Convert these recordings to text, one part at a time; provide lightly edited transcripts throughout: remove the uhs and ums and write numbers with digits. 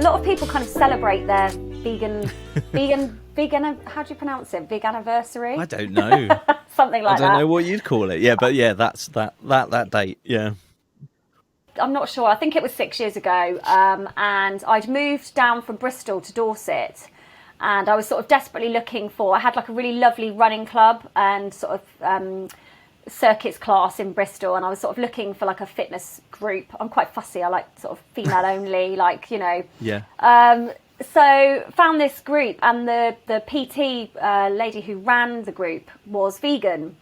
lot of people kind of celebrate their vegan, how do you pronounce it? Veganiversary? I don't know. Something like that. I don't know what you'd call it. Yeah, but yeah, that's that date. Yeah. I'm not sure. I think it was 6 years ago. And I'd moved down from Bristol to Dorset. And I was sort of desperately looking for, I had like a really lovely running club and sort of circuits class in Bristol. And I was sort of looking for like a fitness group. I'm quite fussy. I like sort of female only, like, you know. Yeah. So found this group, and the PT lady who ran the group was vegan.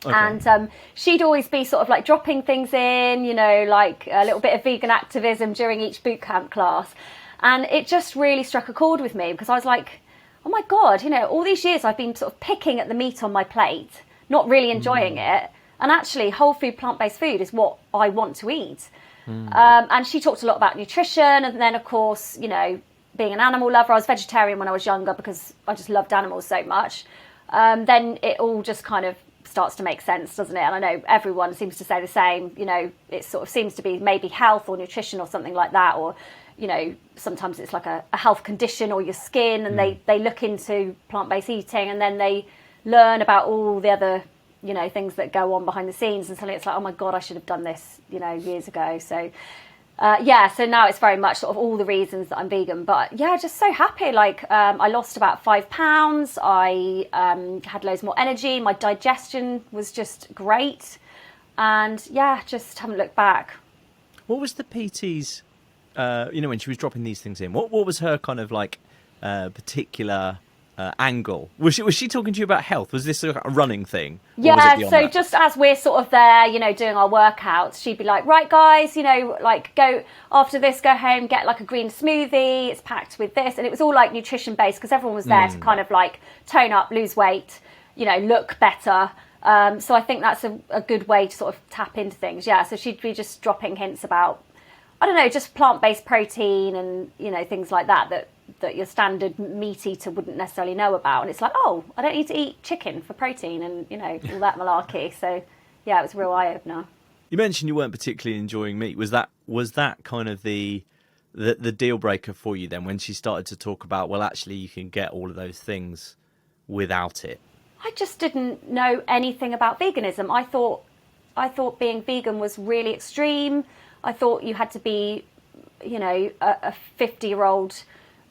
Okay. And she'd always be sort of like dropping things in, you know, like a little bit of vegan activism during each boot camp class. And it just really struck a chord with me, because I was like, oh my God, you know, all these years I've been sort of picking at the meat on my plate, not really enjoying it. And actually whole food, plant-based food is what I want to eat. And she talked a lot about nutrition. And then, of course, you know, being an animal lover, I was vegetarian when I was younger because I just loved animals so much. Then it all just kind of starts to make sense, doesn't it? And I know everyone seems to say the same, you know, it sort of seems to be maybe health or nutrition or something like that, or, you know, sometimes it's like a health condition or your skin, and they look into plant-based eating, and then they learn about all the other, you know, things that go on behind the scenes, and suddenly it's like, oh my God, I should have done this, you know, years ago. So so now it's very much sort of all the reasons that I'm vegan. But yeah, just so happy. Like I lost about 5 pounds. I had loads more energy. My digestion was just great. And yeah, just haven't looked back. What was the PT's, you know, when she was dropping these things in, what was her kind of like particular angle? Was she talking to you about health? Was this a running thing? Yeah, so that? Just as we're sort of there, you know, doing our workouts, she'd be like, right guys, you know, like go after this, go home, get like a green smoothie, it's packed with this. And it was all like nutrition based, because everyone was there to kind of like tone up, lose weight, you know, look better. So I think that's a good way to sort of tap into things. Yeah, so she'd be just dropping hints about, I don't know, just plant-based protein and, you know, things like that your standard meat eater wouldn't necessarily know about. And it's like, oh, I don't need to eat chicken for protein and, you know, all that malarkey. So yeah, it was a real eye-opener. You mentioned you weren't particularly enjoying meat. Was that kind of the deal breaker for you then, when she started to talk about, well, actually you can get all of those things without it? I just didn't know anything about veganism. I thought being vegan was really extreme. I thought you had to be, you know, a 50-year-old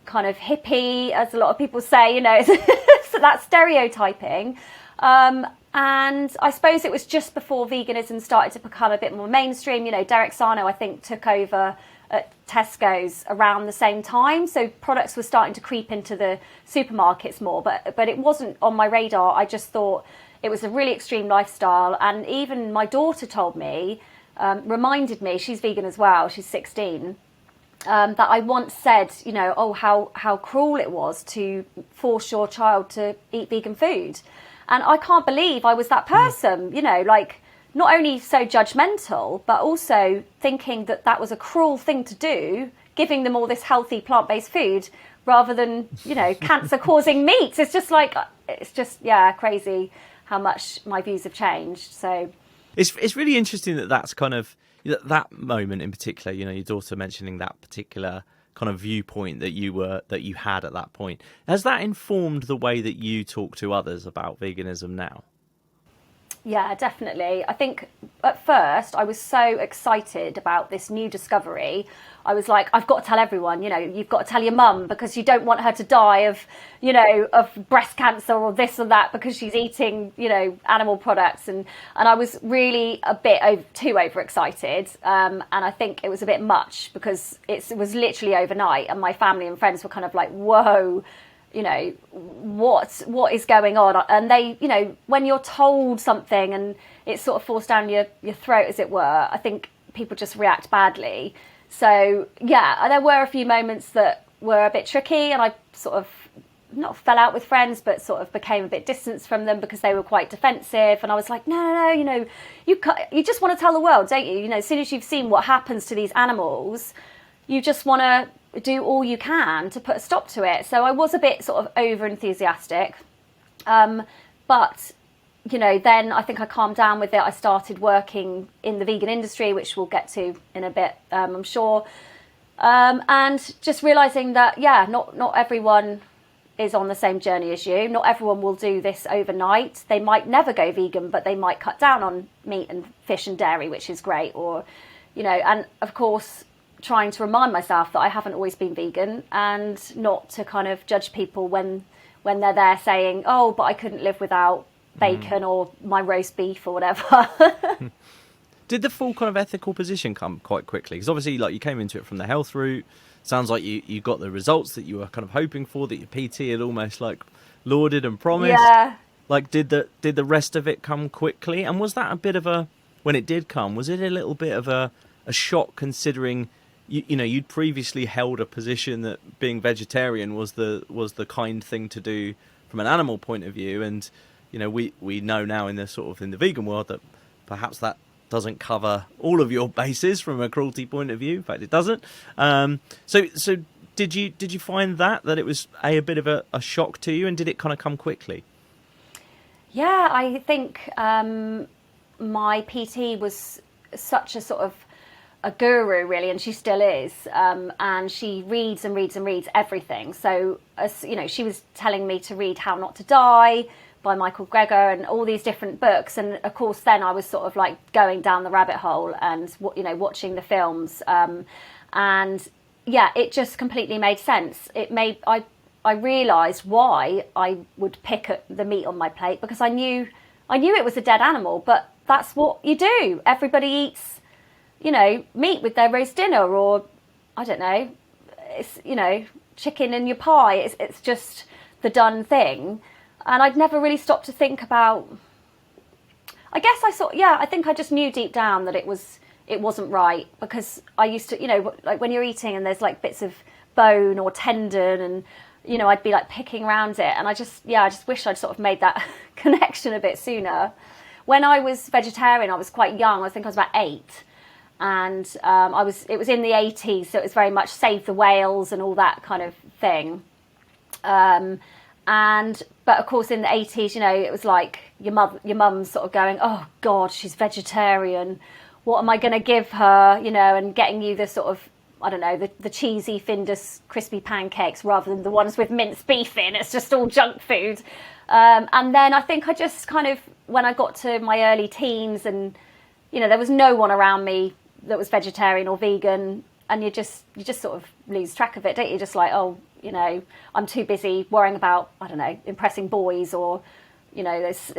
kind of hippie, as a lot of people say, you know, so that's stereotyping. And I suppose it was just before veganism started to become a bit more mainstream. You know, Derek Sarno, I think, took over at Tesco's around the same time. So products were starting to creep into the supermarkets more, but it wasn't on my radar. I just thought it was a really extreme lifestyle. And even my daughter told me, reminded me, she's vegan as well, she's 16, that I once said, you know, oh, how cruel it was to force your child to eat vegan food. And I can't believe I was that person, you know, like not only so judgmental, but also thinking that was a cruel thing to do, giving them all this healthy plant-based food rather than, you know, cancer-causing meat. It's just, yeah, crazy how much my views have changed. So it's really interesting that's kind of, that moment in particular, you know, your daughter mentioning that particular kind of viewpoint that you had at that point. Has that informed the way that you talk to others about veganism now? Yeah, definitely. I think at first I was so excited about this new discovery. I was like, I've got to tell everyone, you know, you've got to tell your mum, because you don't want her to die of, you know, of breast cancer or this or that because she's eating, you know, animal products. And I was really a bit too overexcited. And I think it was a bit much, because it was literally overnight, and my family and friends were kind of like, whoa, you know, what is going on? And they, you know, when you're told something and it's sort of forced down your throat, as it were, I think people just react badly. So yeah, there were a few moments that were a bit tricky, and I sort of not fell out with friends, but sort of became a bit distanced from them because they were quite defensive. And I was like, no, you know, you just want to tell the world, don't you? You know, as soon as you've seen what happens to these animals, you just want to do all you can to put a stop to it. So I was a bit sort of over enthusiastic, but you know, then I think I calmed down with it. I started working in the vegan industry, which we'll get to in a bit, I'm sure. And just realizing that, not everyone is on the same journey as you. Not everyone will do this overnight. They might never go vegan, but they might cut down on meat and fish and dairy, which is great. Or, and of course, trying to remind myself that I haven't always been vegan, and not to kind of judge people when they're there saying, oh, but I couldn't live without bacon or my roast beef or whatever. Did the full kind of ethical position come quite quickly? Because obviously, like, you came into it from the health route. Sounds like you got the results that you were kind of hoping for, that your PT had almost like lauded and promised. Yeah. Like, did the rest of it come quickly? And was that a bit of a, when it did come, was it a little bit of a shock, considering you'd previously held a position that being vegetarian was the kind thing to do from an animal point of view, and we know now in the vegan world that perhaps that doesn't cover all of your bases from a cruelty point of view. In fact, it doesn't. So did you find that it was a bit of a shock to you, and did it kind of come quickly? Yeah, I think my PT was such a sort of a guru, really, and she still is. And she reads and reads and reads everything. So, she was telling me to read How Not to Die by Michael Greger and all these different books, and of course then I was sort of like going down the rabbit hole and watching the films, and it just completely made sense. I realised why I would pick at the meat on my plate, because I knew it was a dead animal, but that's what you do. Everybody eats meat with their roast dinner, or I don't know, it's chicken in your pie. It's just the done thing. And I'd never really stopped to think about, I guess I think I just knew deep down that it wasn't right, because I used to, like when you're eating and there's like bits of bone or tendon, and, I'd be like picking around it. And I just wish I'd sort of made that connection a bit sooner. When I was vegetarian, I was quite young. I think I was about 8. And it was in the 80s, so it was very much save the whales and all that kind of thing. But of course in the 80s, it was like your mum's sort of going, oh God, she's vegetarian. What am I going to give her? And getting you the sort of, I don't know, the cheesy Findus crispy pancakes rather than the ones with minced beef in. It's just all junk food. And then I think I just kind of, when I got to my early teens and, there was no one around me that was vegetarian or vegan, and you just sort of lose track of it, don't you? Just like, oh, I'm too busy worrying about, I don't know, impressing boys, or, those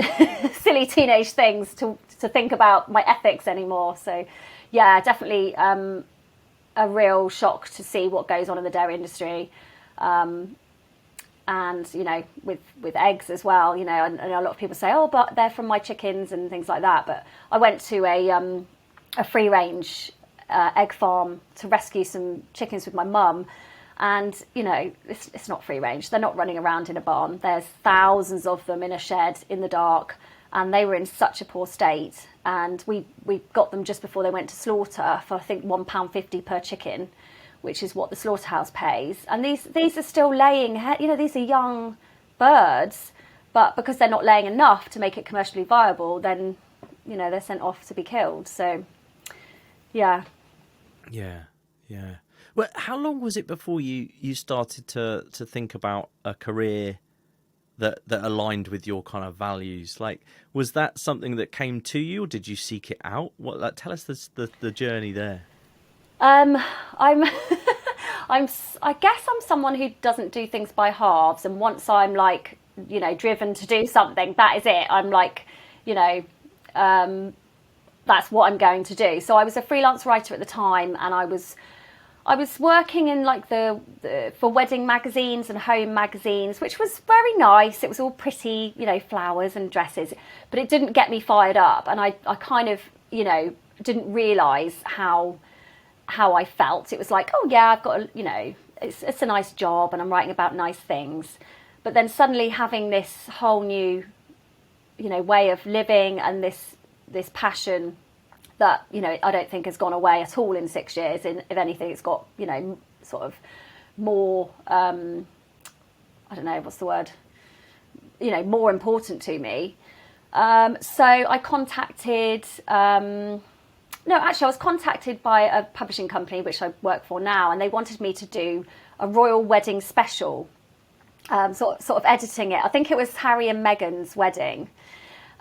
silly teenage things to think about my ethics anymore. So, yeah, definitely a real shock to see what goes on in the dairy industry. And, with eggs as well, and a lot of people say, oh, but they're from my chickens and things like that. But I went to a free range egg farm to rescue some chickens with my mum. And, it's not free range. They're not running around in a barn. There's thousands of them in a shed in the dark. And they were in such a poor state. And we got them just before they went to slaughter for, I think, £1.50 per chicken, which is what the slaughterhouse pays. And these are still laying, these are young birds. But because they're not laying enough to make it commercially viable, then, they're sent off to be killed. So, yeah. Yeah. Well, how long was it before you started to think about a career that aligned with your kind of values? Like, was that something that came to you, or did you seek it out? Tell us the journey there. I guess I'm someone who doesn't do things by halves, and once I'm like, driven to do something, that is it. I'm like, that's what I'm going to do. So I was a freelance writer at the time, and I was working in like for wedding magazines and home magazines, which was very nice. It was all pretty, flowers and dresses, but it didn't get me fired up. And I kind of, didn't realise how I felt. It was like, oh yeah, I've got it's a nice job and I'm writing about nice things. But then suddenly having this whole new, way of living and this passion that, I don't think has gone away at all in 6 years. And if anything, it's got, sort of more, I don't know, what's the word, more important to me. So I contacted No, actually, I was contacted by a publishing company, which I work for now, and they wanted me to do a royal wedding special, sort of editing it. I think it was Harry and Meghan's wedding.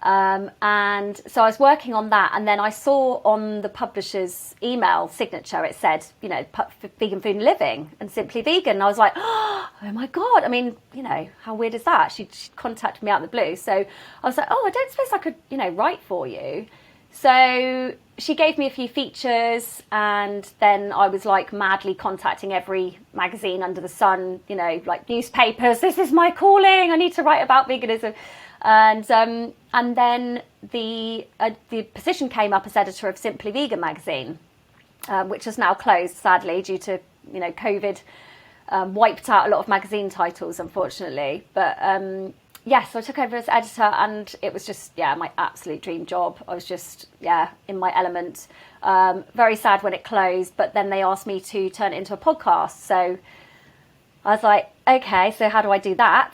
And so I was working on that, and then I saw on the publisher's email signature, it said, you know, vegan food and living and Simply Vegan. And I was like, oh my God. I mean, you know, how weird is that? She contacted me out of the blue. So I was like, oh, I don't suppose I could, you know, write for you. So she gave me a few features, and then I was like madly contacting every magazine under the sun, you know, like newspapers. This is my calling. I need to write about veganism. And then the position came up as editor of Simply Vegan magazine, which is now closed, sadly, due to, you know, COVID wiped out a lot of magazine titles, unfortunately. But so I took over as editor, and it was just, my absolute dream job. I was just, in my element. Very sad when it closed, but then they asked me to turn it into a podcast. So I was like, okay, so how do I do that?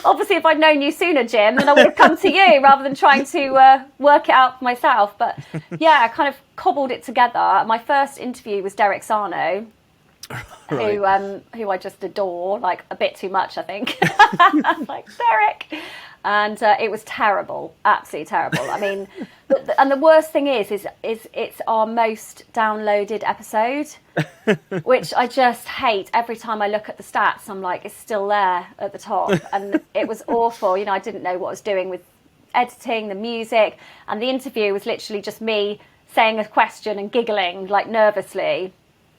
Obviously, if I'd known you sooner, Jim, then I would have come to you rather than trying to work it out for myself. But I kind of cobbled it together. My first interview was Derek Sarno, right, who I just adore, like a bit too much, I think. Like, Derek. And it was terrible, absolutely terrible. I mean, and the worst thing is it's our most downloaded episode, which I just hate. Every time I look at the stats, I'm like, it's still there at the top. And it was awful. You know, I didn't know what I was doing with editing, the music, and the interview was literally just me saying a question and giggling, like, nervously.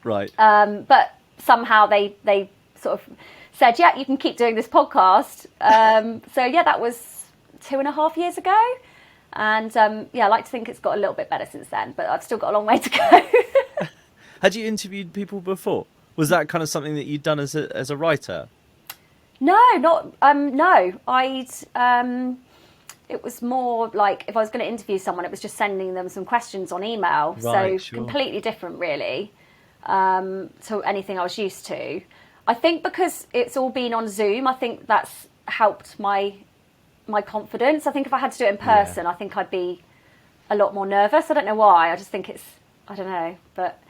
Right. But somehow they sort of said, yeah, you can keep doing this podcast. That was 2.5 years ago. And I like to think it's got a little bit better since then, but I've still got a long way to go. Had you interviewed people before? Was that kind of something that you'd done as a writer? No, no. It was more like if I was going to interview someone, it was just sending them some questions on email. Right, so sure. Completely different, really, to anything I was used to. I think because it's all been on Zoom, I think that's helped my confidence. I think if I had to do it in person, I think I'd be a lot more nervous. I don't know why. I just think I don't know. But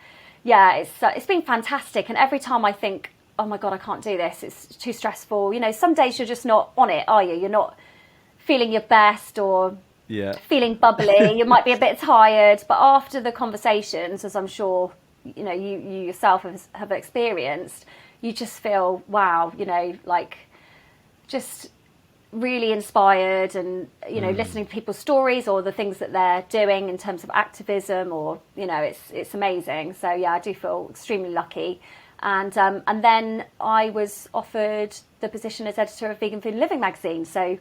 it's been fantastic. And every time I think, oh my God, I can't do this, it's too stressful. You know, some days you're just not on it, are you? You're not feeling your best or feeling bubbly. You might be a bit tired. But after the conversations, as I'm sure, you know, you yourself have experienced, you just feel, wow, you know, like just really inspired and, you know, listening to people's stories or the things that they're doing in terms of activism or, you know, it's amazing. So, I do feel extremely lucky. And then I was offered the position as editor of Vegan Food and Living magazine. So,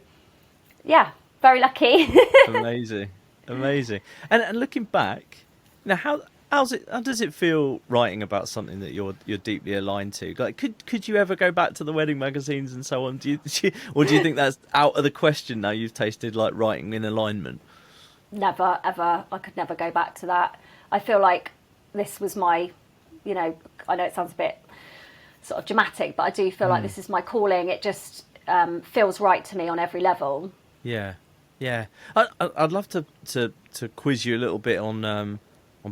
very lucky. Amazing. And looking back, now how does it feel writing about something that you're deeply aligned to? Like, could you ever go back to the wedding magazines and so on? Or do you think that's out of the question now? You've tasted like writing in alignment. Never, ever. I could never go back to that. I feel like this was my, you know, I know it sounds a bit sort of dramatic, but I do feel like this is my calling. It just feels right to me on every level. Yeah. I'd love to quiz you a little bit on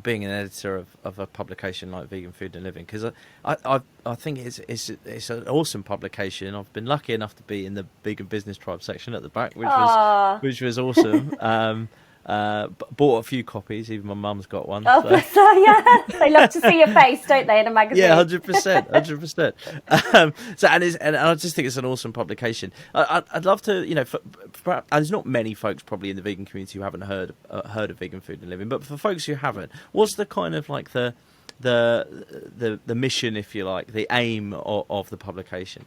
being an editor of a publication like Vegan Food and Living, because I think it's an awesome publication. I've been lucky enough to be in the Vegan Business Tribe section at the back, which was awesome. Bought a few copies, even my mum's got one. Oh, so. They love to see your face, don't they, in a magazine? Yeah, 100%. And I just think it's an awesome publication. I'd love to, you know, perhaps, there's not many folks probably in the vegan community who haven't heard of Vegan Food and Living, but for folks who haven't, what's the kind of like the mission, if you like, the aim of the publication?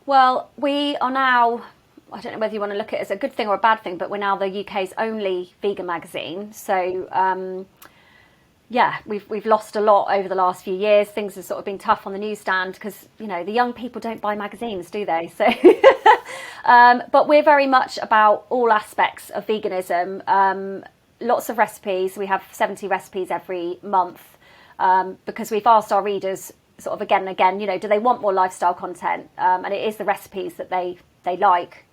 Well, we are now, I don't know whether you want to look at it as a good thing or a bad thing, but we're now the UK's only vegan magazine. So, we've lost a lot over the last few years. Things have sort of been tough on the newsstand because, you know, the young people don't buy magazines, do they? So, but we're very much about all aspects of veganism. Lots of recipes. We have 70 recipes every month because we've asked our readers sort of again and again, you know, do they want more lifestyle content? And it is the recipes that they like.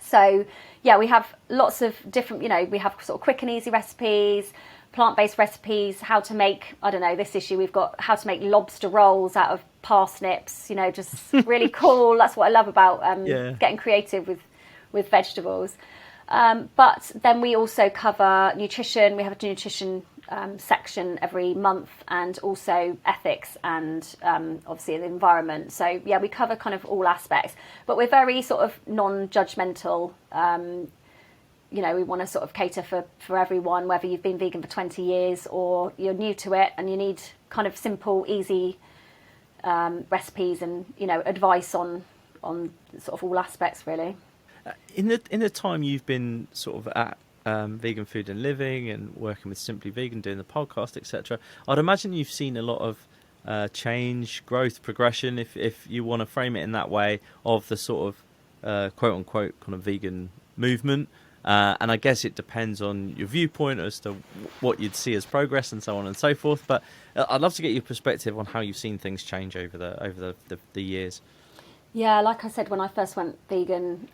So yeah, we have lots of different, we have sort of quick and easy recipes, plant-based recipes, how to make, I don't know, this issue we've got how to make lobster rolls out of parsnips, just really cool. That's what I love about getting creative with vegetables. But then we also cover nutrition. We have a nutrition section every month, and also ethics and obviously the environment. So yeah, we cover kind of all aspects, but we're very sort of non-judgmental. We want to sort of cater for everyone, whether you've been vegan for 20 years or you're new to it and you need kind of simple, easy recipes and, advice on sort of all aspects, really. In the time you've been sort of at Vegan Food and Living and working with Simply Vegan, doing the podcast, etc., I'd imagine you've seen a lot of change, growth, progression, if you want to frame it in that way, of the sort of quote unquote kind of vegan movement. And I guess it depends on your viewpoint as to what you'd see as progress and so on and so forth. But I'd love to get your perspective on how you've seen things change over the years. Yeah, like I said, when I first went vegan,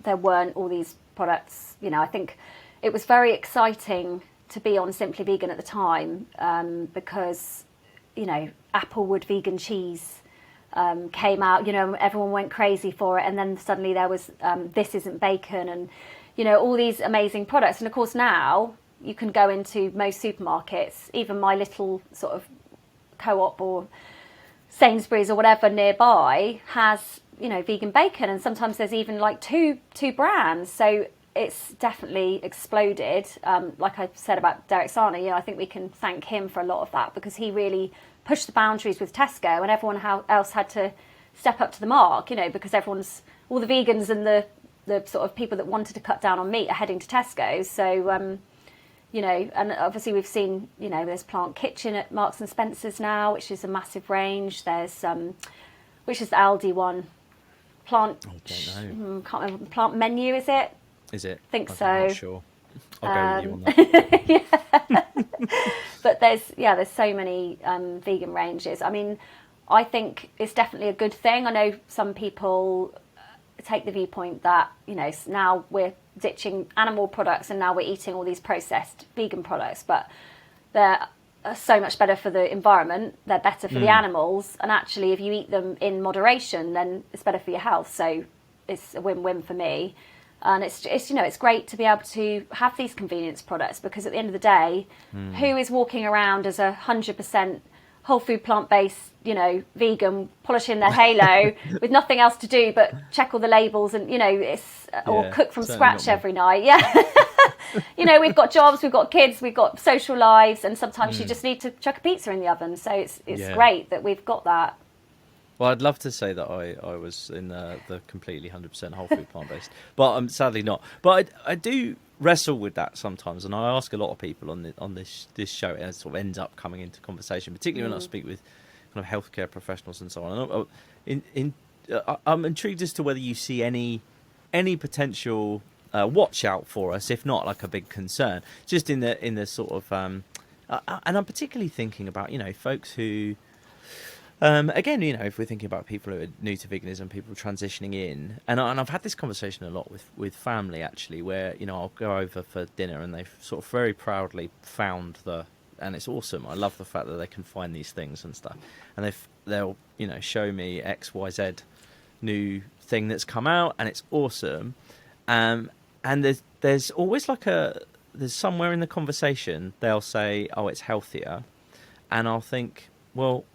there weren't all these products. I think it was very exciting to be on Simply Vegan at the time because, Applewood vegan cheese came out, everyone went crazy for it. And then suddenly there was This Isn't Bacon and, all these amazing products. And of course now you can go into most supermarkets, even my little sort of Co-op or Sainsbury's or whatever nearby has, vegan bacon. And sometimes there's even like two brands. So it's definitely exploded. Like I said about Derek Sarney, I think we can thank him for a lot of that, because he really pushed the boundaries with Tesco, and everyone else had to step up to the mark, because all the vegans and the sort of people that wanted to cut down on meat are heading to Tesco. So, and obviously we've seen, there's Plant Kitchen at Marks and Spencer's now, which is a massive range. There's, which is the Aldi one? Plant, I don't know. Can't remember, Plant Menu, is it? Is it? I think so. I'm not sure. I'll go with you on that. Yeah. But there's so many vegan ranges. I mean, I think it's definitely a good thing. I know some people take the viewpoint that, now we're ditching animal products and now we're eating all these processed vegan products, but they're so much better for the environment, they're better for the animals, and actually if you eat them in moderation, then it's better for your health. So it's a win-win for me. And it's great to be able to have these convenience products, because at the end of the day, who is walking around as 100% whole food, plant-based, vegan, polishing their halo with nothing else to do but check all the labels and, or cook from scratch every night. Yeah. We've got jobs, we've got kids, we've got social lives, and sometimes you just need to chuck a pizza in the oven. So it's great that we've got that. Well, I'd love to say that I was in the completely 100% whole food plant-based, but I'm sadly not. But I do wrestle with that sometimes, and I ask a lot of people on this show, and it sort of ends up coming into conversation, particularly when I speak with kind of healthcare professionals and so on. And I'm intrigued as to whether you see any potential watch out for us, if not like a big concern, just in the sort of and I'm particularly thinking about folks who. Again, if we're thinking about people who are new to veganism, people transitioning in, and I've had this conversation a lot with family actually, where I'll go over for dinner and they've sort of very proudly found and it's awesome. I love the fact that they can find these things and stuff, and they'll show me XYZ new thing that's come out, and it's awesome. And there's always there's somewhere in the conversation they'll say, oh, it's healthier, and I'll think, well,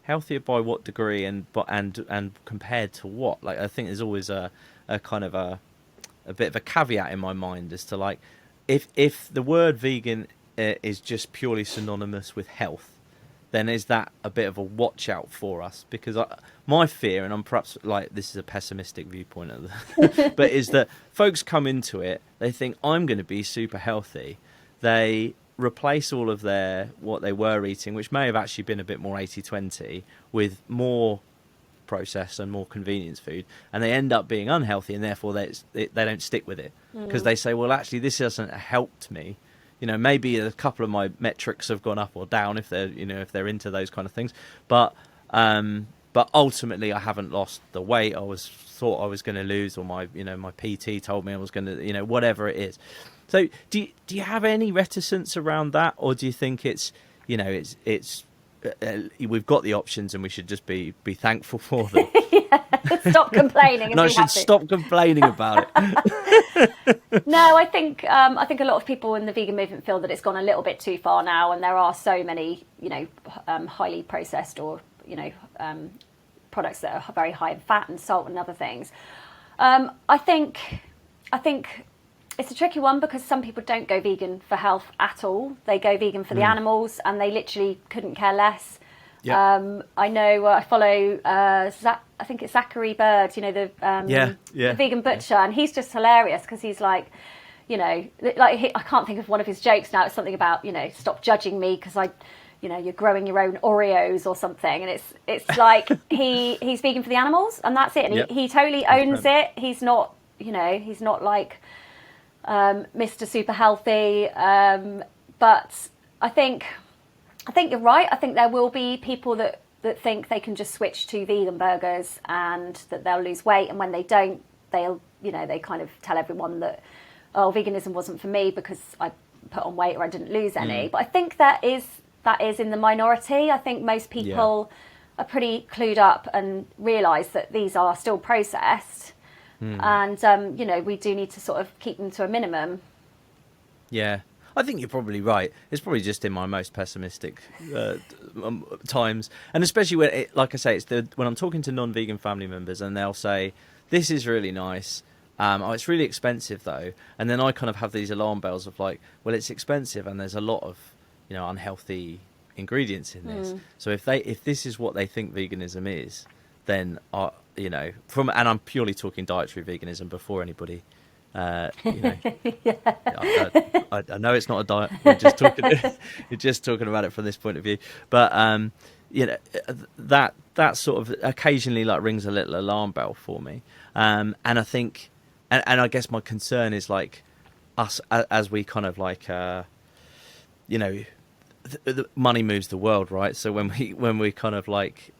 healthier by what degree and compared to what? Like, I think there's always a kind of a bit of a caveat in my mind as to like, if the word vegan is just purely synonymous with health, then is that a bit of a watch out for us? Because my fear, and I'm perhaps like, this is a pessimistic viewpoint but is that folks come into it, they think I'm going to be super healthy, they replace all of what they were eating, which may have actually been a bit more 80-20, with more processed and more convenience food, and they end up being unhealthy, and therefore they don't stick with it, because they say, well, actually this hasn't helped me. Maybe a couple of my metrics have gone up or down if they're into those kind of things, but but ultimately I haven't lost the weight I thought I was going to lose, or my PT told me I was going to, whatever it is. So do you have any reticence around that, or do you think it's we've got the options and we should just be thankful for them? Stop complaining. And I should stop complaining about it. No, I think a lot of people in the vegan movement feel that it's gone a little bit too far now, and there are so many highly processed or products that are very high in fat and salt and other things. I think it's a tricky one, because some people don't go vegan for health at all. They go vegan for the animals, and they literally couldn't care less. Yep. I know I follow I think it's Zachary Bird, the vegan butcher, and he's just hilarious, because he's like, I can't think of one of his jokes now. It's something about, stop judging me because you're growing your own Oreos or something, and it's like he's vegan for the animals, and that's it. And he totally owns it. He's not like Mr. Super Healthy, but I think you're right. I think there will be people that think they can just switch to vegan burgers and that they'll lose weight, and when they don't, they kind of tell everyone that, oh, veganism wasn't for me because I put on weight or I didn't lose any. But I think that is in the minority. I think most people are pretty clued up and realise that these are still processed, and we do need to sort of keep them to a minimum. Yeah. I think you're probably right. It's probably just in my most pessimistic times, and especially when, like I say, when I'm talking to non-vegan family members, and they'll say, "This is really nice. Oh, it's really expensive though," and then I kind of have these alarm bells of like, "Well, it's expensive, and there's a lot of unhealthy ingredients in this. So if this is what they think veganism is, then and I'm purely talking dietary veganism before anybody." I know it's not a diet. You're just talking about it from this point of view, but that sort of occasionally like rings a little alarm bell for me. And I think, and I guess my concern is like us as we kind of like the money moves the world, right? So when we kind of like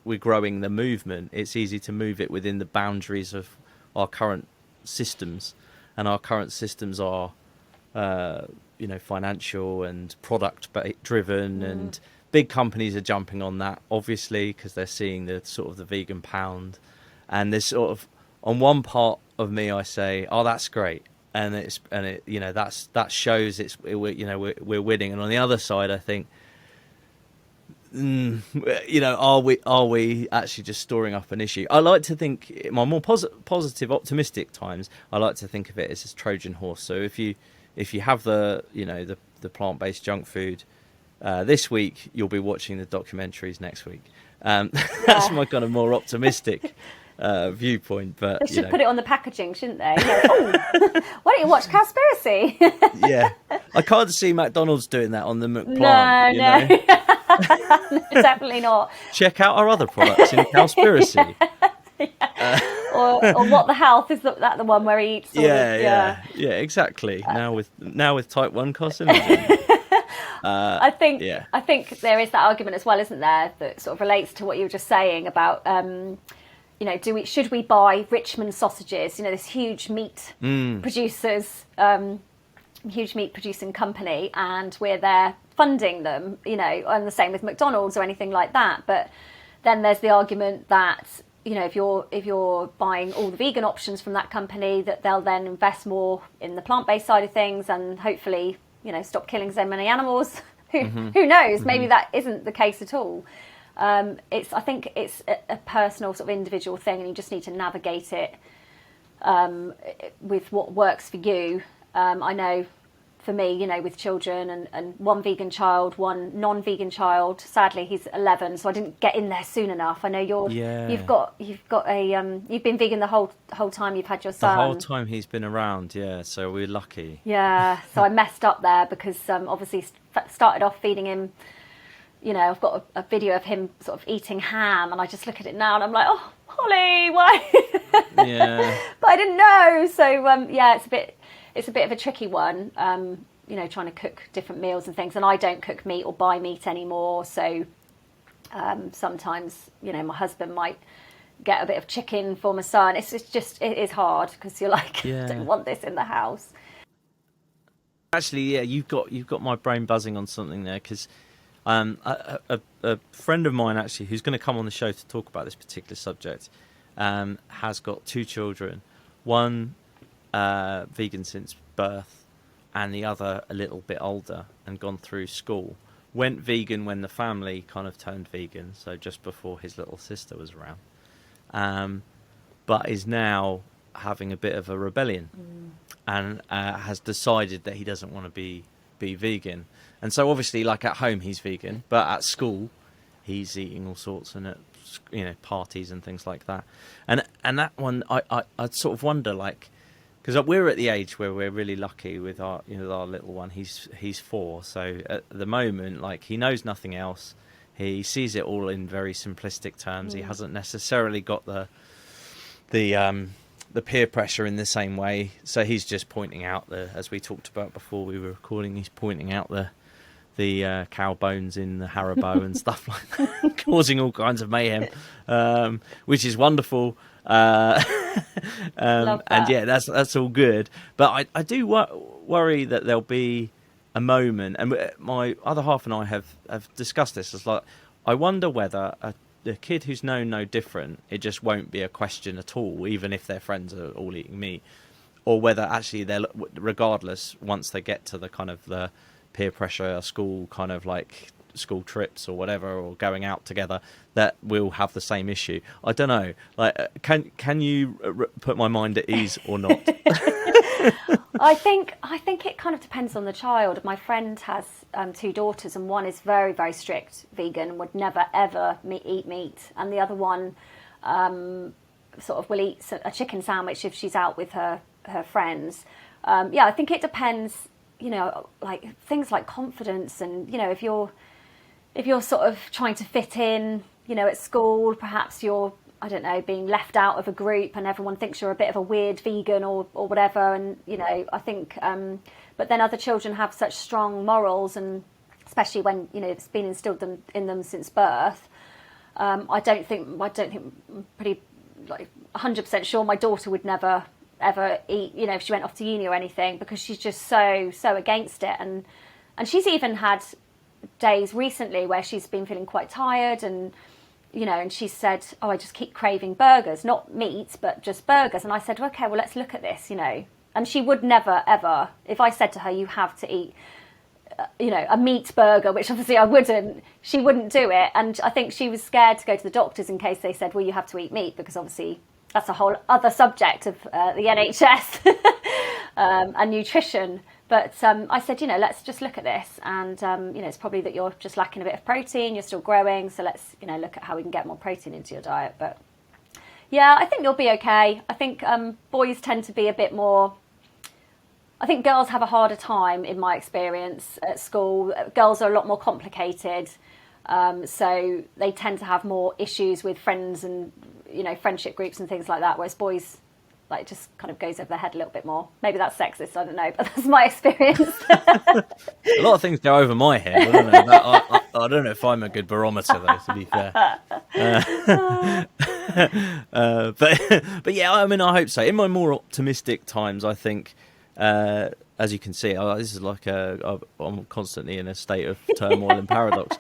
we're growing the movement, it's easy to move it within the boundaries of our current systems, and our current systems are financial and product driven, and big companies are jumping on that, obviously, because they're seeing the sort of the vegan pound, and there's sort of, on one part of me I say, oh, that's great, and that shows we're winning, and on the other side I think, are we actually just storing up an issue? I like to think, in my more positive, optimistic times, I like to think of it as a Trojan horse. So if you have the plant-based junk food this week, you'll be watching the documentaries next week. That's my kind of more optimistic viewpoint. But they should put it on the packaging, shouldn't they? Why don't you watch Cowspiracy? Yeah, I can't see McDonald's doing that on the McPlant. No. No, definitely not. Check out our other products in Cowspiracy. Or What the Health, is that the one where he eats? Yeah, exactly. Now with type 1 carcinogen. I think there is that argument as well, isn't there, that sort of relates to what you were just saying about should we buy Richmond sausages? This huge meat producers, huge meat producing company, and we're there funding them, and the same with McDonald's or anything like that. But then there's the argument that if you're buying all the vegan options from that company, that they'll then invest more in the plant-based side of things, and hopefully stop killing so many animals. Who knows? Maybe that isn't the case at all. I think it's a personal sort of individual thing, and you just need to navigate it with what works for you. I know for me, with children and one vegan child, one non-vegan child. Sadly, he's 11, so I didn't get in there soon enough. I know you've got you've been vegan the whole time you've had your son. The whole time he's been around, yeah. So we're lucky. Yeah. So I messed up there because obviously started off feeding him. I've got a video of him sort of eating ham, and I just look at it now and I'm like, oh, Holly, why? Yeah. But I didn't know. So it's a bit of a tricky one, trying to cook different meals and things. And I don't cook meat or buy meat anymore. So Sometimes, my husband might get a bit of chicken for my son. It is hard because you're like, I don't want this in the house. Actually, yeah, you've got my brain buzzing on something there, because a friend of mine, actually, who's going to come on the show to talk about this particular subject, has got 2 children, one vegan since birth, and the other a little bit older and gone through school. Went vegan when the family kind of turned vegan, so just before his little sister was around, but is now having a bit of a rebellion, and has decided that he doesn't want to be vegan. And so obviously, like, at home he's vegan, but at school he's eating all sorts, and at parties and things like that. And that one, I'd sort of wonder, like, because we're at the age where we're really lucky with our our little one. He's 4, so at the moment, like, he knows nothing else. He sees it all in very simplistic terms. He hasn't necessarily got the peer pressure in the same way. So he's just pointing out as we talked about before we were recording, he's pointing out the cow bones in the Haribo and stuff like that, causing all kinds of mayhem, which is wonderful. And yeah, that's all good. But I do worry that there'll be a moment, and my other half and I have discussed this. It's like, I wonder whether a kid who's known no different, it just won't be a question at all, even if their friends are all eating meat, or whether actually they're, regardless, once they get to the kind of the peer pressure, school kind of like school trips or whatever, or going out together, that we'll have the same issue. I don't know. Like, can you put my mind at ease or not? I think it kind of depends on the child. My friend has 2 daughters, and one is very, very strict vegan, would never ever eat meat, and the other one sort of will eat a chicken sandwich if she's out with her friends. I think it depends. Like things like confidence, and if you're sort of trying to fit in, at school, perhaps you're, I don't know, being left out of a group and everyone thinks you're a bit of a weird vegan or whatever. And, I think, but then other children have such strong morals, and especially when, it's been instilled in them since birth. I don't think I'm pretty, like, 100% sure my daughter would never ever eat, if she went off to uni or anything, because she's just so against it. And she's even had days recently where she's been feeling quite tired, and and she said, I just keep craving burgers, not meat, but just burgers. And I said, okay, well, let's look at this, and she would never ever, if I said to her, you have to eat a meat burger, which obviously I wouldn't, she wouldn't do it. And I think she was scared to go to the doctors in case they said, well, you have to eat meat, because obviously that's a whole other subject of the NHS and nutrition. But I said, let's just look at this. And, it's probably that you're just lacking a bit of protein. You're still growing. So let's, look at how we can get more protein into your diet. But yeah, I think you'll be okay. I think boys tend to be a bit more, I think girls have a harder time, in my experience, at school. Girls are a lot more complicated. So they tend to have more issues with friends and, friendship groups and things like that. Whereas boys, like, just kind of goes over their head a little bit more. Maybe that's sexist, I don't know, but that's my experience. A lot of things go over my head. I don't know. I don't know if I'm a good barometer, though, to be fair. But yeah, I mean, I hope so. In my more optimistic times, I think, as you can see, this is like I'm constantly in a state of turmoil and paradox.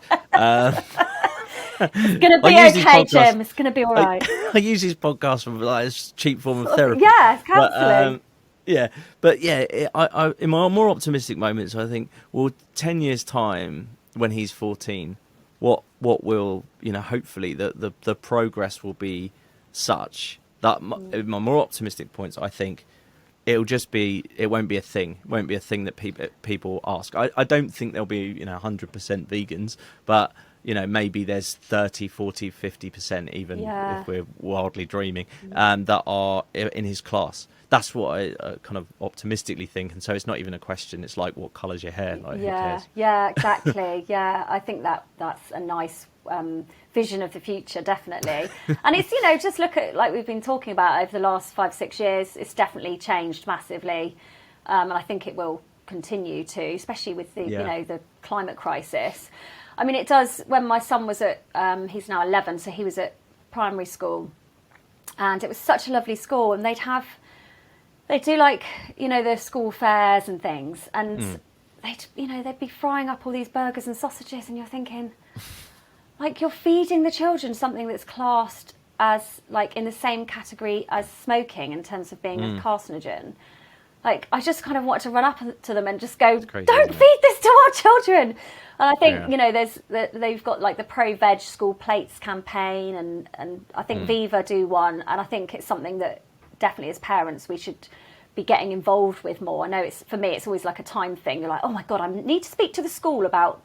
It's going to be okay, Jim. It's going to be all right. I use these podcasts for, like, a cheap form of therapy. Yeah, it's counselling. But I in my more optimistic moments, I think, well, 10 years' time, when he's 14, what will, hopefully the progress will be such that in my more optimistic points, I think it won't be a thing. It won't be a thing that people ask. I don't think there'll be 100% vegans, but maybe there's 30, 40, 50% even, if we're wildly dreaming, that are in his class. That's what I kind of optimistically think. And so it's not even a question. It's like, what colour's your hair? Like, who cares? Yeah, exactly. Yeah, I think that's a nice vision of the future, definitely. And it's, just look at, like we've been talking about over the last 5-6 years, it's definitely changed massively. And I think it will continue to, especially with the, the climate crisis. I mean, it does. When my son was at, he's now 11, so he was at primary school, and it was such a lovely school, and they do like, you know, the school fairs and things, and they'd be frying up all these burgers and sausages, and you're thinking, like, you're feeding the children something that's classed as like in the same category as smoking in terms of being a carcinogen. Like, I just kind of want to run up to them and just go, crazy, don't feed this to our children. And I think, you know, they've got like the Pro-Veg School Plates campaign, and I think Viva do one. And I think it's something that definitely as parents we should be getting involved with more. I know for me, it's always like a time thing. You're like, oh my God, I need to speak to the school about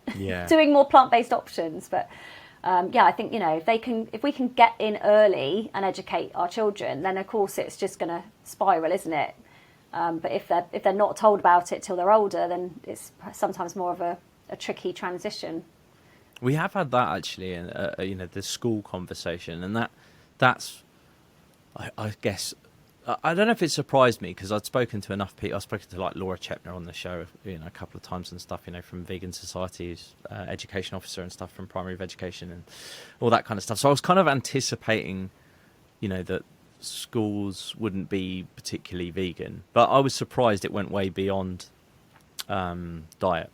doing more plant-based options. But I think, you know, if we can get in early and educate our children, then of course it's just going to spiral, isn't it? But if they're not told about it till they're older, then it's sometimes more of a tricky transition. We have had that actually in you know, the school conversation, and that's I guess I don't know if it surprised me, because I'd spoken to enough people. I've spoken to like Laura Chepner on the show, you know, a couple of times and stuff, you know, from Vegan Society's education officer and stuff, from Primary of Education and all that kind of stuff. So I was kind of anticipating, you know, that schools wouldn't be particularly vegan, but I was surprised it went way beyond diet.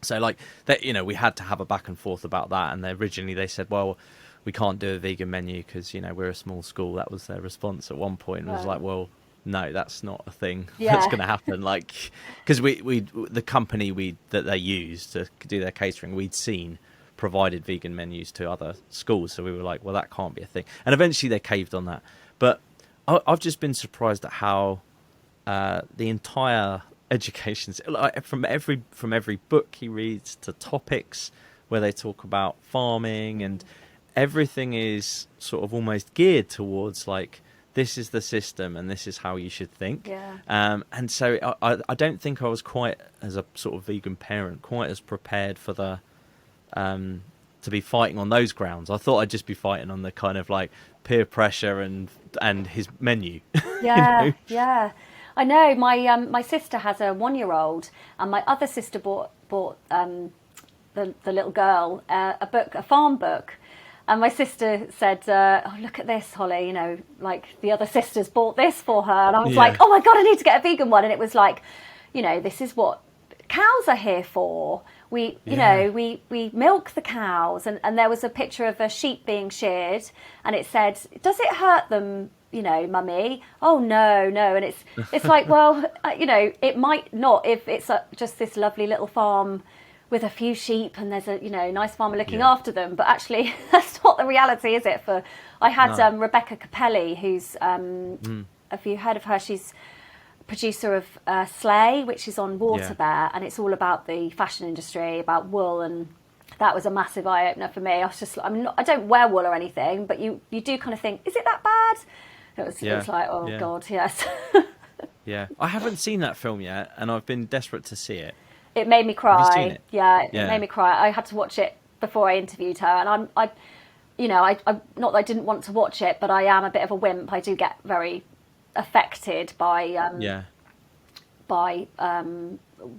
So like that, you know, we had to have a back and forth about that, and originally they said, well, we can't do a vegan menu because, you know, we're a small school. That was their response at one point. It was like, well, no, that's not a thing that's going to happen. Like, because the company that they use to do their catering, we'd seen provided vegan menus to other schools, so we were like, well, that can't be a thing. And eventually they caved on that. But I've just been surprised at how the entire education, like from every book he reads to topics where they talk about farming, and everything is sort of almost geared towards like, this is the system and this is how you should think. And so I don't think I was quite, as a sort of vegan parent, quite as prepared for the to be fighting on those grounds. I thought I'd just be fighting on the kind of like peer pressure and his menu. Yeah, you know? I know. My sister has a 1-year-old, and my other sister bought the little girl a farm book. And my sister said, oh, look at this, Holly, you know, like the other sisters bought this for her. And I was like, oh my God, I need to get a vegan one. And it was like, you know, this is what cows are here for. We, you know, we milk the cows. And there was a picture of a sheep being sheared. And it said, does it hurt them, you know, mummy? Oh, no. And it's like, well, you know, it might not if it's just this lovely little farm with a few sheep and there's a, you know, nice farmer looking after them. But actually, that's not the reality, is it? I had Rebecca Capelli, who's, if you heard of her, she's producer of Slay, which is on Watershed, and it's all about the fashion industry, about wool, and that was a massive eye-opener for me. I was just, I don't wear wool or anything, but you do kind of think, is it that bad? It was like, oh God, yes. I haven't seen that film yet, and I've been desperate to see it. It made me cry. Have you seen it? Yeah, it made me cry. I had to watch it before I interviewed her, and I not that I didn't want to watch it, but I am a bit of a wimp. I do get very affected by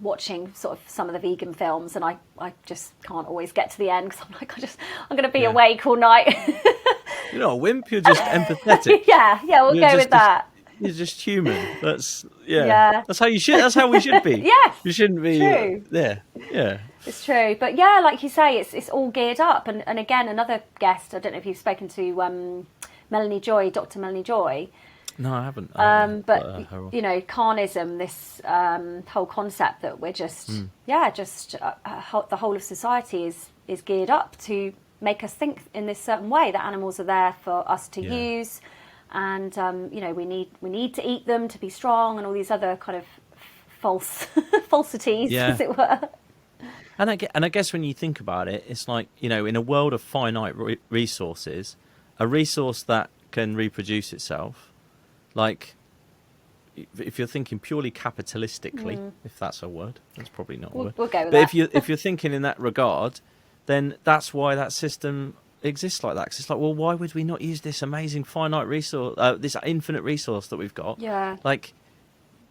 watching sort of some of the vegan films, and I just can't always get to the end because I'm like, I'm going to be awake all night. You're not a wimp. You're just empathetic. We'll go with that. You're just human. That's That's how you should. That's how we should be. Yes, you shouldn't be. True. Yeah. It's true, but like you say, it's all geared up. And again, another guest. I don't know if you've spoken to Melanie Joy, Dr. Melanie Joy. No, I haven't. But you know, carnism, this whole concept that we're just the whole of society is geared up to make us think in this certain way, that animals are there for us to use. And you know, we need to eat them to be strong, and all these other kind of falsities, as it were. And I guess when you think about it, it's like, you know, in a world of finite resources, a resource that can reproduce itself, like if you're thinking purely capitalistically, if that's a word, that's probably not a word. We'll go with that. But if you're thinking in that regard, then that's why that system exists like that. Because it's like, well, why would we not use this amazing finite resource, this infinite resource that we've got? Yeah. Like,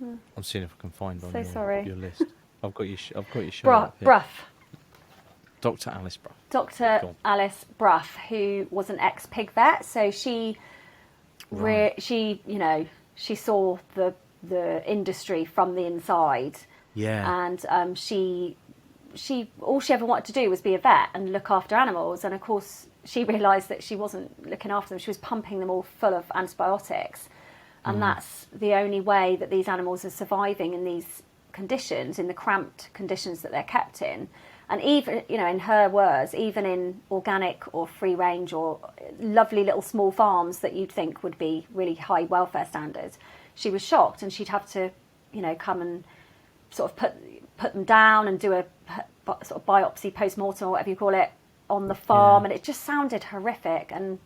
I'm seeing if I can find on your list. I've got your show up here. Brough. Dr. Alice Brough. Dr. Alice Brough, who was an ex-pig vet, so she saw the industry from the inside. Yeah. And she all she ever wanted to do was be a vet and look after animals. And of course, she realised that she wasn't looking after them. She was pumping them all full of antibiotics. And that's the only way that these animals are surviving in these conditions, in the cramped conditions that they're kept in. And even, in her words, even in organic or free range or lovely little small farms that you'd think would be really high welfare standards, she was shocked, and she'd have to, come and sort of put them down and do a sort of biopsy post-mortem or whatever you call it on the farm. And it just sounded horrific. And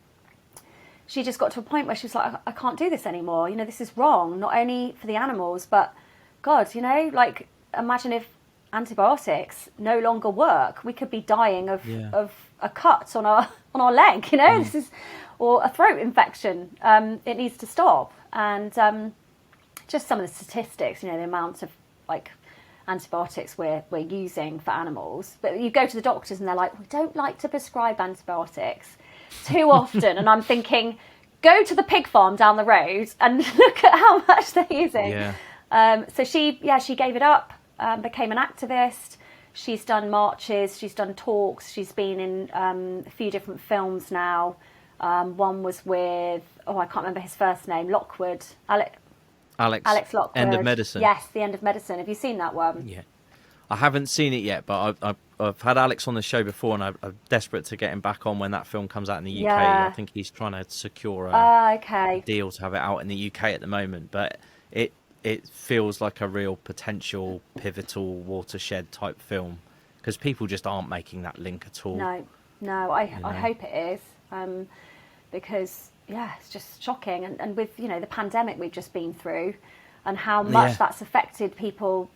she just got to a point where she was like, I can't do this anymore. This is wrong, not only for the animals, but God, imagine if antibiotics no longer work. We could be dying of a cut on our leg, this is, or a throat infection. It needs to stop. And just some of the statistics, the amount of antibiotics we're using for animals. But you go to the doctors and they're like, we don't like to prescribe antibiotics too often. And I'm thinking, go to the pig farm down the road and look at how much they're using. So she gave it up, became an activist. She's done marches, she's done talks, she's been in a few different films now. One was with, I can't remember his first name, Lockwood. Alex Lockwood. End of Medicine. Yes, The End of Medicine. Have you seen that one? Yeah. I haven't seen it yet, but I've had Alex on the show before, and I'm desperate to get him back on when that film comes out in the UK. Yeah. I think he's trying to secure a deal to have it out in the UK at the moment, but it feels like a real potential pivotal watershed type film, because people just aren't making that link at all. No, I hope it is, because it's just shocking, and with the pandemic we've just been through, and how much that's affected people,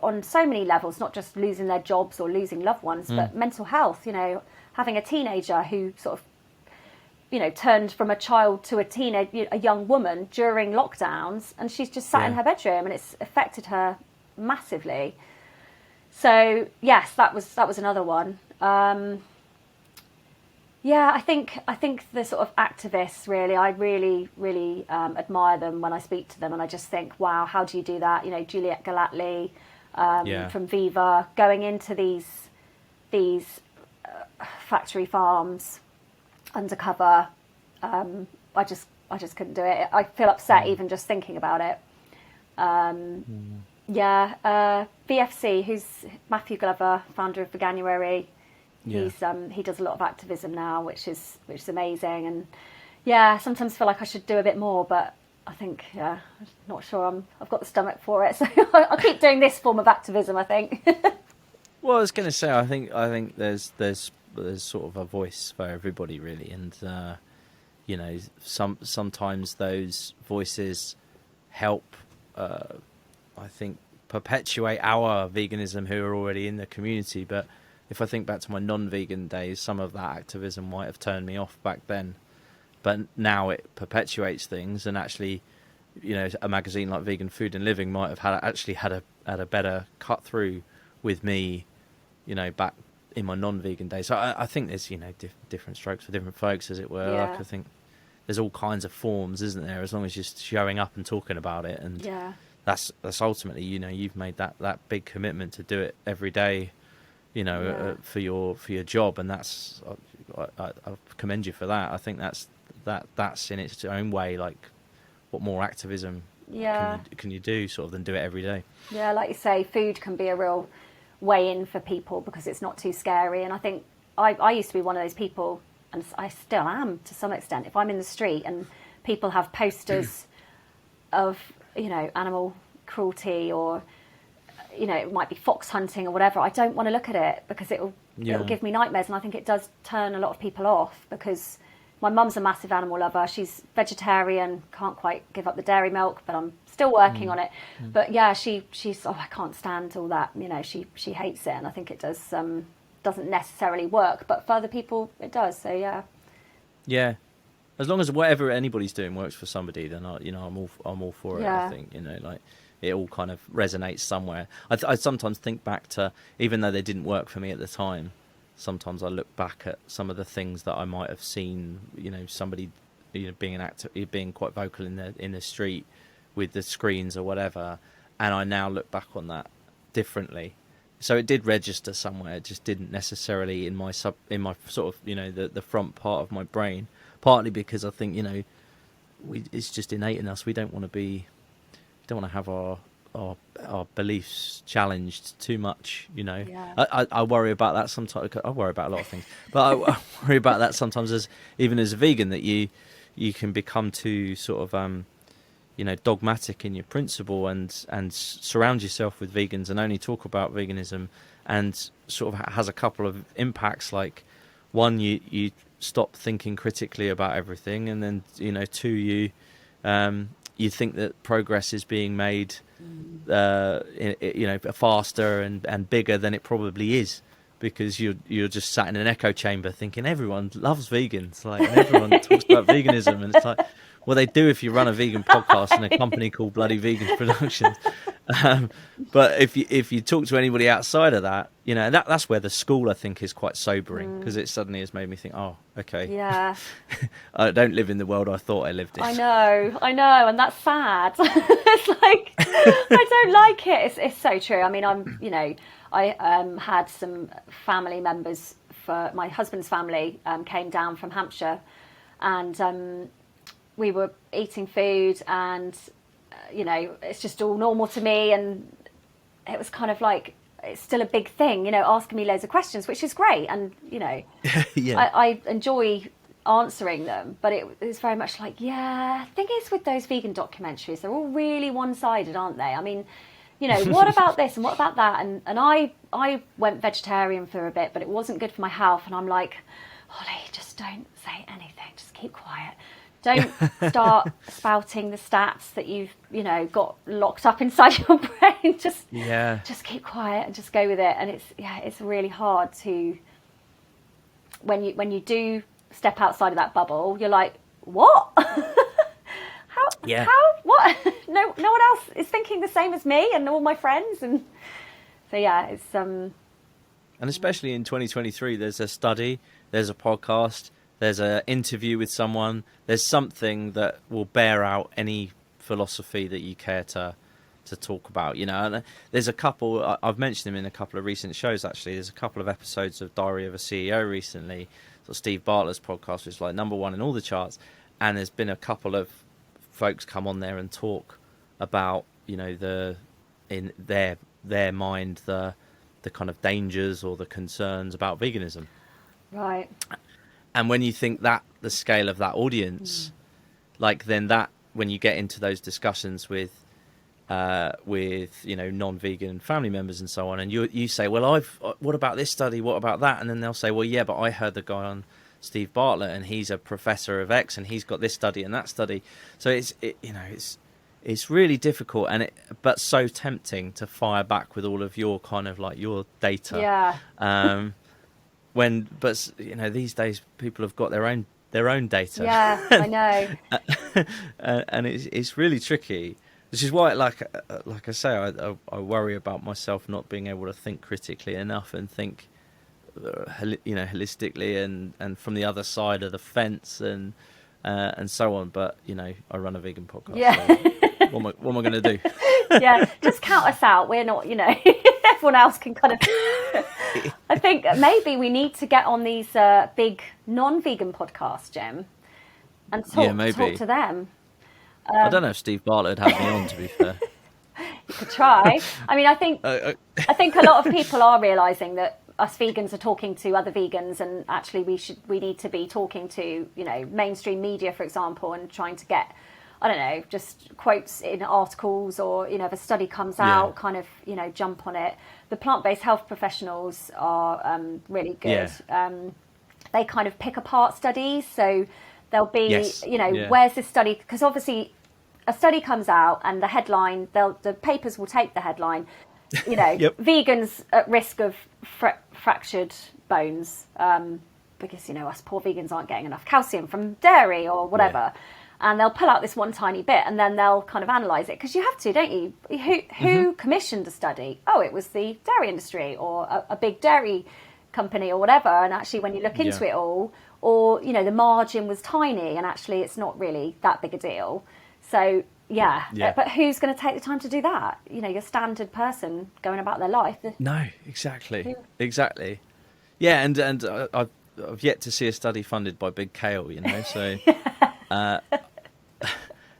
on so many levels, not just losing their jobs or losing loved ones, but mental health. Having a teenager who sort of turned from a child to a young woman during lockdowns, and she's just sat in her bedroom, and it's affected her massively. So yes, that was another one. I think the sort of activists, really, I really admire them when I speak to them, and I just think, wow, how do you do that? Juliet Galatly from Viva, going into these factory farms undercover. I just couldn't do it. I feel upset even just thinking about it. VFC, who's Matthew Glover, founder of Veganuary. He does a lot of activism now, which is amazing. And sometimes feel like I should do a bit more, but I think I'm not sure I've got the stomach for it. So I'll keep doing this form of activism, I think. Well, I was going to say, I think there's sort of a voice for everybody, really, and sometimes those voices help, I think, perpetuate our veganism who are already in the community. But if I think back to my non-vegan days, some of that activism might have turned me off back then, but now it perpetuates things. And actually, a magazine like Vegan Food and Living might have had a better cut through with me, back in my non-vegan days. So I think there's different strokes for different folks, as it were. Like, I think there's all kinds of forms, isn't there? As long as you're showing up and talking about it, and that's ultimately, you've made that big commitment to do it every day, for your job, and that's I commend you for that. I think that's in its own way, like, what more activism can you do sort of than do it every day? Yeah, like you say, food can be a real way in for people because it's not too scary. And I think I used to be one of those people, and I still am to some extent. If I'm in the street and people have posters of animal cruelty, or it might be fox hunting or whatever, I don't want to look at it because it'll give me nightmares. And I think it does turn a lot of people off, because my mum's a massive animal lover. She's vegetarian, can't quite give up the dairy milk, but I'm still working on it. But she's I can't stand all that. She hates it, and I think it does doesn't necessarily work, but for other people it does. So yeah. As long as whatever anybody's doing works for somebody, then I'm all for it. I think it all kind of resonates somewhere. I sometimes think back to, even though they didn't work for me at the time, sometimes I look back at some of the things that I might have seen, somebody, being an actor, being quite vocal in the street with the screens or whatever, and I now look back on that differently. So it did register somewhere. It just didn't necessarily in my sort of, the front part of my brain. Partly because I think, it's just innate in us. We don't want to have our beliefs challenged too much. Yeah. I worry about that sometimes. I worry about a lot of things, but I worry about that sometimes even as a vegan, that you can become too sort of dogmatic in your principle and surround yourself with vegans and only talk about veganism, and sort of has a couple of impacts. Like, one, you stop thinking critically about everything, and then two, you think that progress is being made faster and bigger than it probably is, because you're just sat in an echo chamber thinking everyone loves vegans, like, and everyone talks about veganism, and it's like, well, they do if you run a vegan podcast in a company called Bloody Vegans Productions. But if you talk to anybody outside of that, that's where the school, I think, is quite sobering, because it suddenly has made me think, oh, okay, Yeah. I don't live in the world I thought I lived in. I know, and that's sad. It's like, I don't like it. It's so true. I mean, I had some family members, for my husband's family, came down from Hampshire, and we were eating food, and it's just all normal to me, and it was kind of like, it's still a big thing, asking me loads of questions, which is great, and yeah. I enjoy answering them, but it was very much like, the thing is with those vegan documentaries, they're all really one-sided, aren't they? I mean, what about this and what about that? And I went vegetarian for a bit, but it wasn't good for my health, and I'm like, Holly, just don't say anything, just keep quiet. Don't start spouting the stats that you've, got locked up inside your brain. Just keep quiet and just go with it. And it's really hard to, when you do step outside of that bubble, you're like, what? How? What? No one else is thinking the same as me and all my friends. And so it's and especially in 2023, there's a study, there's a podcast, there's an interview with someone, there's something that will bear out any philosophy that you care to talk about, and there's a couple, I've mentioned them in a couple of recent shows, actually. There's a couple of episodes of Diary of a CEO recently, so Steve Bartlett's podcast, which is like #1 in all the charts, and there's been a couple of folks come on there and talk about, in their mind, the kind of dangers or the concerns about veganism. Right. And when you think that the scale of that audience, like, then that, when you get into those discussions with non-vegan family members and so on, and you say, well, what about this study? What about that? And then they'll say, well, yeah, but I heard the guy on Steve Bartlett, and he's a professor of X, and he's got this study and that study. So it's really difficult, but so tempting to fire back with all of your kind of like your data. Yeah. But these days people have got their own data. Yeah, I know. And it's really tricky. Which is why, like I say, I worry about myself not being able to think critically enough and think, holistically and from the other side of the fence and so on. But I run a vegan podcast. Yeah. So what am I going to do? Yeah, just count us out. We're not, everyone else can kind of. I think maybe we need to get on these big non-vegan podcasts, Jim, and talk to them. I don't know if Steve Bartlett would have me on, to be fair. You could try. I mean, I think a lot of people are realising that us vegans are talking to other vegans, and actually we need to be talking to mainstream media, for example, and trying to get, I don't know, just quotes in articles, or if a study comes out, kind of jump on it. The plant-based health professionals are really good. Yeah. They kind of pick apart studies, so there'll be where's this study, because obviously a study comes out and the headline, the papers will take the headline, vegans at risk of fractured bones, because us poor vegans aren't getting enough calcium from dairy or whatever. and they'll pull out this one tiny bit, and then they'll kind of analyse it, because you have to, don't you? Who commissioned a study? Oh, it was the dairy industry, or a big dairy company, or whatever. And actually, when you look into it all, or the margin was tiny, and actually it's not really that big a deal. So but who's going to take the time to do that? Your standard person going about their life. No, exactly. Yeah, and I've yet to see a study funded by Big Kale, so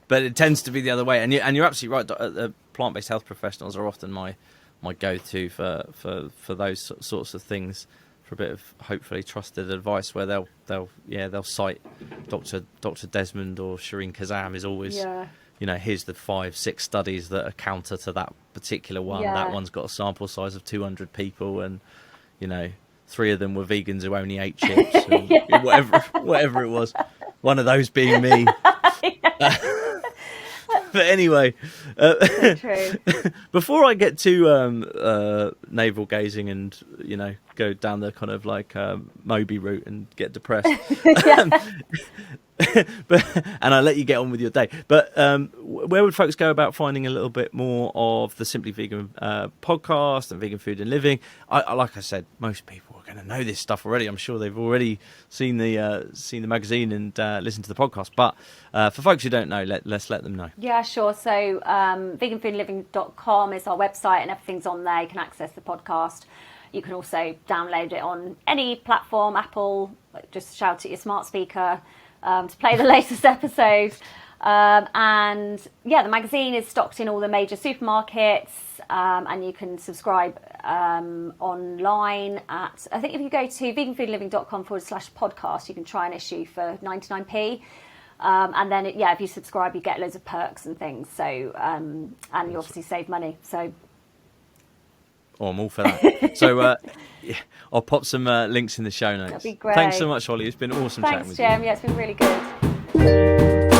but it tends to be the other way, and you're absolutely right. The plant-based health professionals are often my go-to for those sorts of things, for a bit of hopefully trusted advice, where they'll cite Dr. Desmond or Shireen Kazam is always here's the 5-6 studies that are counter to that particular one. That one's got a sample size of 200 people, and 3 of them were vegans who only ate chips, and whatever it was, one of those being me. But anyway, so true. Before I get to navel gazing and go down the kind of like Moby route and get depressed, and I'll let you get on with your day. But where would folks go about finding a little bit more of the Simply Vegan podcast and Vegan Food and Living? Like I said, most people are going to know this stuff already. I'm sure they've already seen the magazine and listened to the podcast. But for folks who don't know, let's let them know. Yeah, sure. So veganfoodandliving.com is our website, and everything's on there. You can access the podcast. You can also download it on any platform, Apple. Just shout at your smart speaker to play the latest episode. And the magazine is stocked in all the major supermarkets, and you can subscribe online at, I think if you go to veganfoodandliving.com/podcast, you can try an issue for 99p. And then if you subscribe, you get loads of perks and things. So and you obviously save money. So I'm all for that. So I'll pop some links in the show notes. That'd be great. Thanks so much, Holly. It's been awesome chatting with you. Thanks, Jem. Yeah, it's been really good.